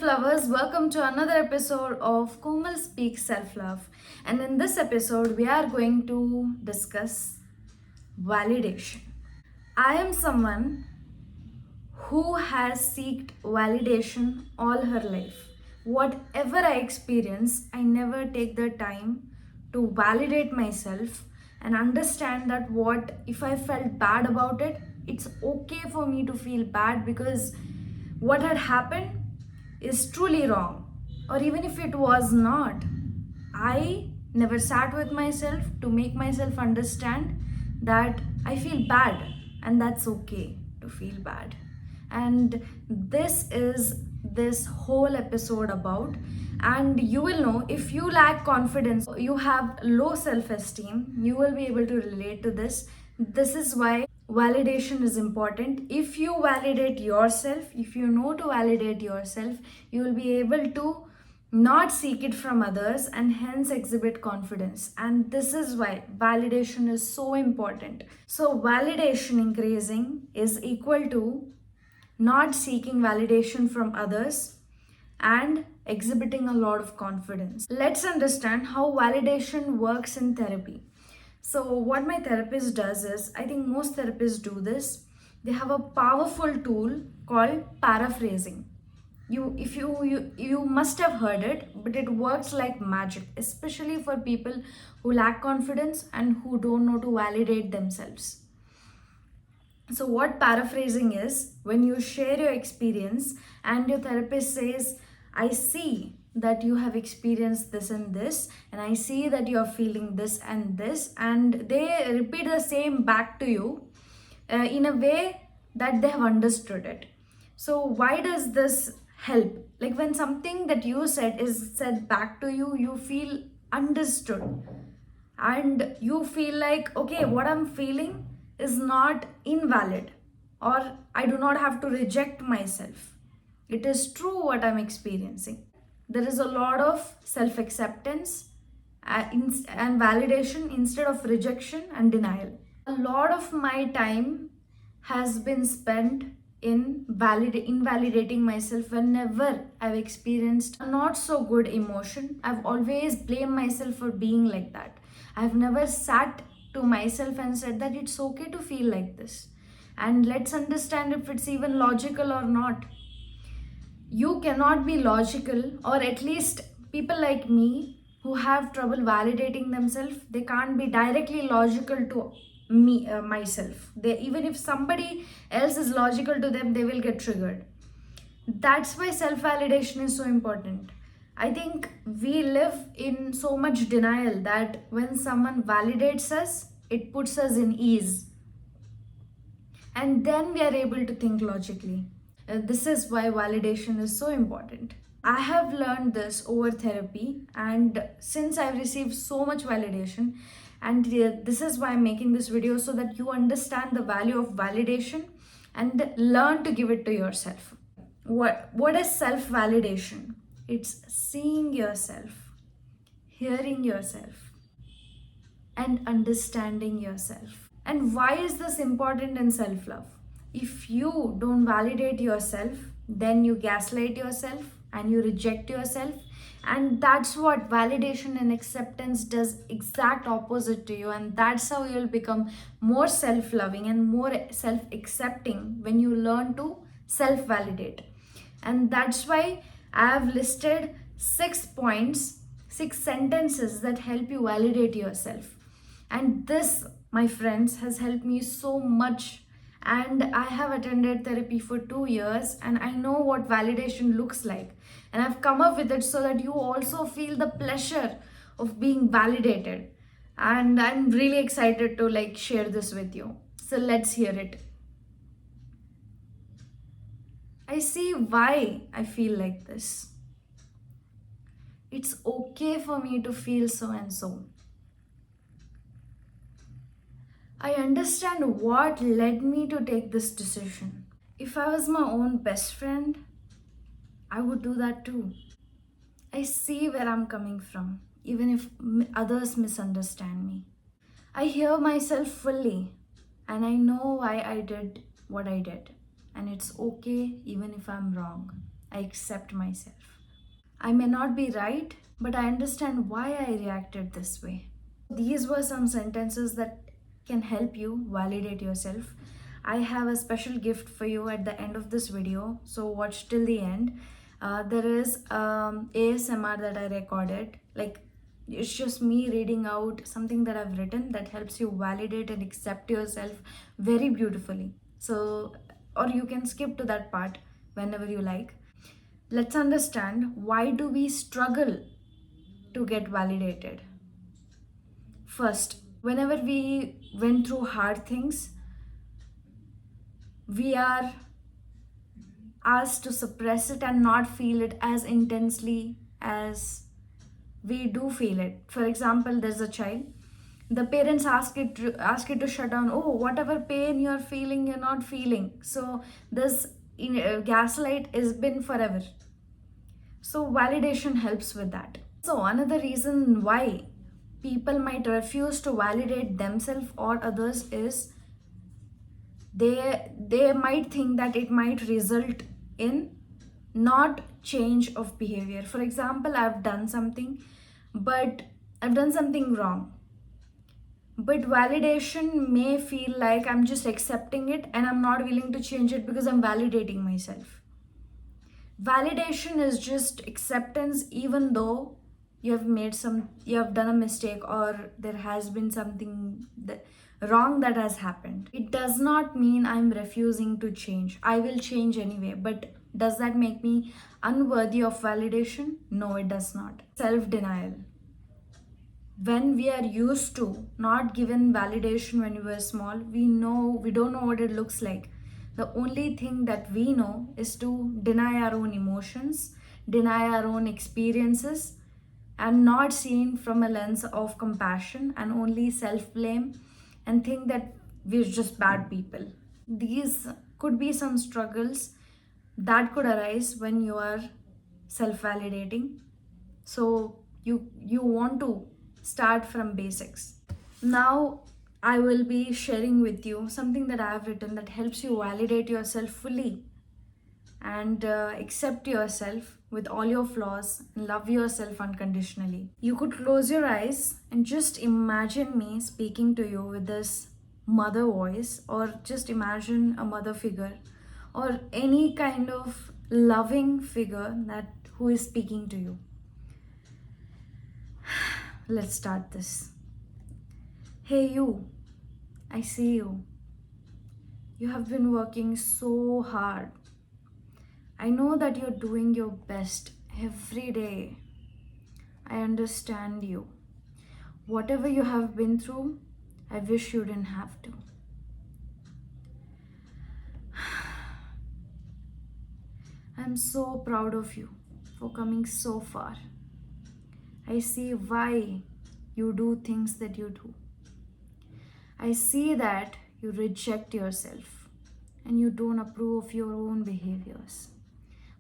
self-lovers, welcome to another episode of Komal Speaks Self-Love. And in this episode, we are going to discuss validation. I am someone who has sought validation all her life. Whatever I experience, I never take the time to validate myself and understand that what if I felt bad about it, it's okay for me to feel bad because what had happened is truly wrong. Or even if it was not, I never sat with myself to make myself understand that I feel bad and that's okay to feel bad. And this is this whole episode about. And you will know if you lack confidence, you have low self esteem, you will be able to relate to this. This is why validation is important. If you validate yourself, if you know to validate yourself, you will be able to not seek it from others and hence exhibit confidence. And this is why validation is so important. So validation increasing is equal to not seeking validation from others and exhibiting a lot of confidence. Let's understand how validation works in therapy. So what my therapist does is, I think most therapists do this, they have a powerful tool called paraphrasing. You must have heard it, but it works like magic, especially for people who lack confidence and who don't know to validate themselves. So what paraphrasing is, when you share your experience and your therapist says, I see that you have experienced this and this, and I see that you are feeling this and this, and they repeat the same back to you in a way that they have understood it. So why does this help? Like when something that you said is said back to you, you feel understood and you feel like, okay, what I'm feeling is not invalid, or I do not have to reject myself. It is true what I'm experiencing. There is a lot of self acceptance and validation instead of rejection and denial. A lot of my time has been spent in invalidating myself whenever I've experienced a not so good emotion. I've always blamed myself for being like that. I've never sat to myself and said that it's okay to feel like this. And let's understand if it's even logical or not. You cannot be logical, or at least people like me who have trouble validating themselves, they can't be directly logical to me myself. They, even if somebody else is logical to them, they will get triggered. That's why self validation is so important. I think we live in so much denial that when someone validates us, it puts us in ease, and then we are able to think logically. This is why validation is so important. I have learned this over therapy, and since I've received so much validation, and this is why I'm making this video, so that you understand the value of validation and learn to give it to yourself. What is self validation? It's seeing yourself, hearing yourself, and understanding yourself. And why is this important in self love? If you don't validate yourself, then you gaslight yourself and you reject yourself. And that's what validation and acceptance does, exact opposite to you. And that's how you'll become more self-loving and more self-accepting when you learn to self-validate. And that's why I have listed 6 points, 6 sentences that help you validate yourself. And this, my friends, has helped me so much. And I have attended therapy for 2 years, and I know what validation looks like. And I've come up with it so that you also feel the pleasure of being validated. And I'm really excited to share this with you. So let's hear it. I see why I feel like this. It's okay for me to feel so and so. I understand what led me to take this decision. If I was my own best friend, I would do that too. I see where I'm coming from, even if others misunderstand me. I hear myself fully, and I know why I did what I did. And it's okay even if I'm wrong. I accept myself. I may not be right, but I understand why I reacted this way. These were some sentences that can help you validate yourself. I have a special gift for you at the end of this video, so watch till the end. There is ASMR that I recorded. Like, it's just me reading out something that I've written that helps you validate and accept yourself very beautifully. So, or you can skip to that part whenever you like. Let's understand, why do we struggle to get validated? First, whenever we went through hard things, we are asked to suppress it and not feel it as intensely as we do feel it. For example, there's a child. The parents ask it to shut down. Oh, whatever pain you're feeling, you're not feeling. So this gaslight has been forever. So validation helps with that. So another reason why people might refuse to validate themselves or others is they might think that it might result in not change of behavior. For example, but I've done something wrong, but validation may feel like I'm just accepting it and I'm not willing to change it because I'm validating myself. Validation is just acceptance, even though you have done a mistake, or there has been something wrong that has happened. It does not mean I'm refusing to change. I will change anyway, but does that make me unworthy of validation? No, it does not. Self denial. When we are used to not given validation when we were small, we don't know what it looks like. The only thing that we know is to deny our own emotions, deny our own experiences, and not seen from a lens of compassion and only self-blame, and think that we're just bad people. These could be some struggles that could arise when you are self-validating. So you want to start from basics. Now I will be sharing with you something that I have written that helps you validate yourself fully and accept yourself with all your flaws and love yourself unconditionally. You could close your eyes and just imagine me speaking to you with this mother voice, or just imagine a mother figure or any kind of loving figure that who is speaking to you. Let's start this. Hey, you, I see you. You have been working so hard. I know that you're doing your best every day. I understand you. Whatever you have been through, I wish you didn't have to. I'm so proud of you for coming so far. I see why you do things that you do. I see that you reject yourself and you don't approve of your own behaviors.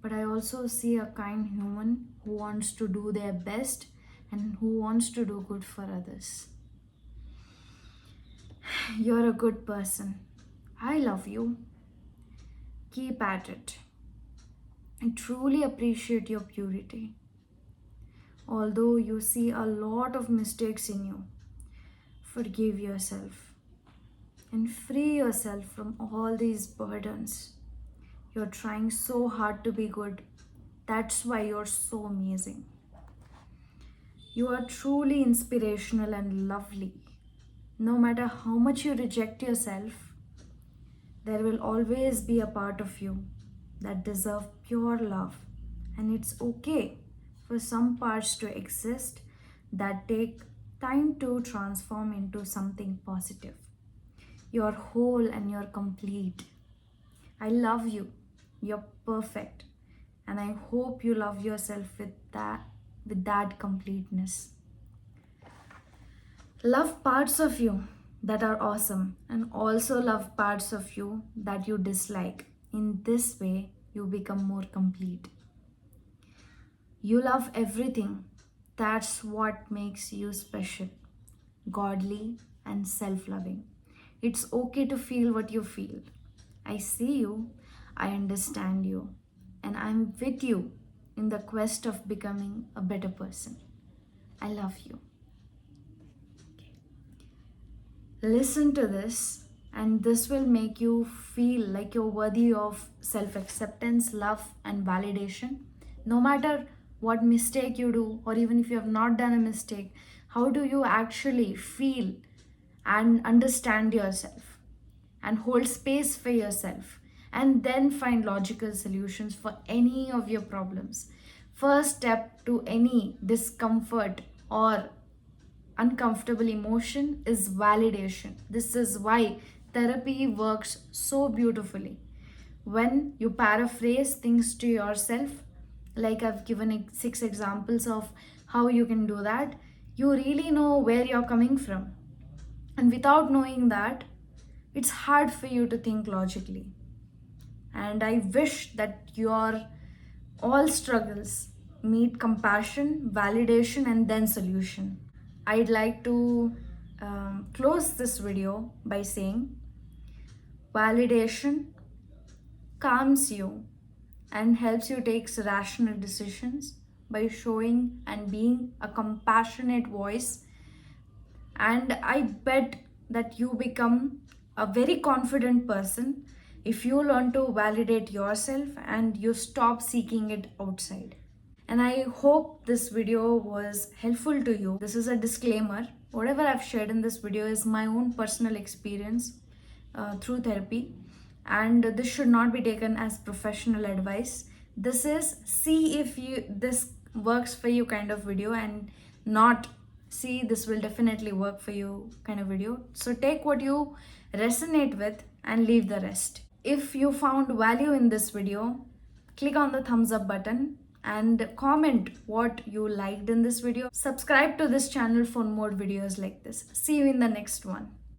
But I also see a kind human who wants to do their best and who wants to do good for others. You're a good person. I love you. Keep at it. I truly appreciate your purity. Although you see a lot of mistakes in you, forgive yourself and free yourself from all these burdens. You're trying so hard to be good. That's why you're so amazing. You are truly inspirational and lovely. No matter how much you reject yourself, there will always be a part of you that deserve pure love. And it's okay for some parts to exist that take time to transform into something positive. You're whole and you're complete. I love you. You're perfect. And I hope you love yourself with that completeness. Love parts of you that are awesome, and also love parts of you that you dislike. In this way, you become more complete. You love everything. That's what makes you special, godly, and self-loving. It's okay to feel what you feel. I see you, I understand you, and I'm with you in the quest of becoming a better person. I love you. Listen to this, and this will make you feel like you're worthy of self acceptance, love, and validation. No matter what mistake you do, or even if you have not done a mistake, how do you actually feel and understand yourself and hold space for yourself, and then find logical solutions for any of your problems? First step to any discomfort or uncomfortable emotion is validation. This is why therapy works so beautifully. When you paraphrase things to yourself, like I've given 6 examples of how you can do that, you really know where you're coming from. And without knowing that, it's hard for you to think logically. And I wish that your all struggles meet compassion, validation, and then solution. I'd like to close this video by saying validation calms you and helps you take rational decisions by showing and being a compassionate voice. And I bet that you become a very confident person if you learn to validate yourself and you stop seeking it outside. And I hope this video was helpful to you. This is a disclaimer. Whatever I've shared in this video is my own personal experience through therapy, and this should not be taken as professional advice. This is see if you this works for you kind of video, and not see this will definitely work for you kind of video. So take what you resonate with and leave the rest. If you found value in this video, click on the thumbs up button and comment what you liked in this video. Subscribe to this channel for more videos like this. See you in the next one.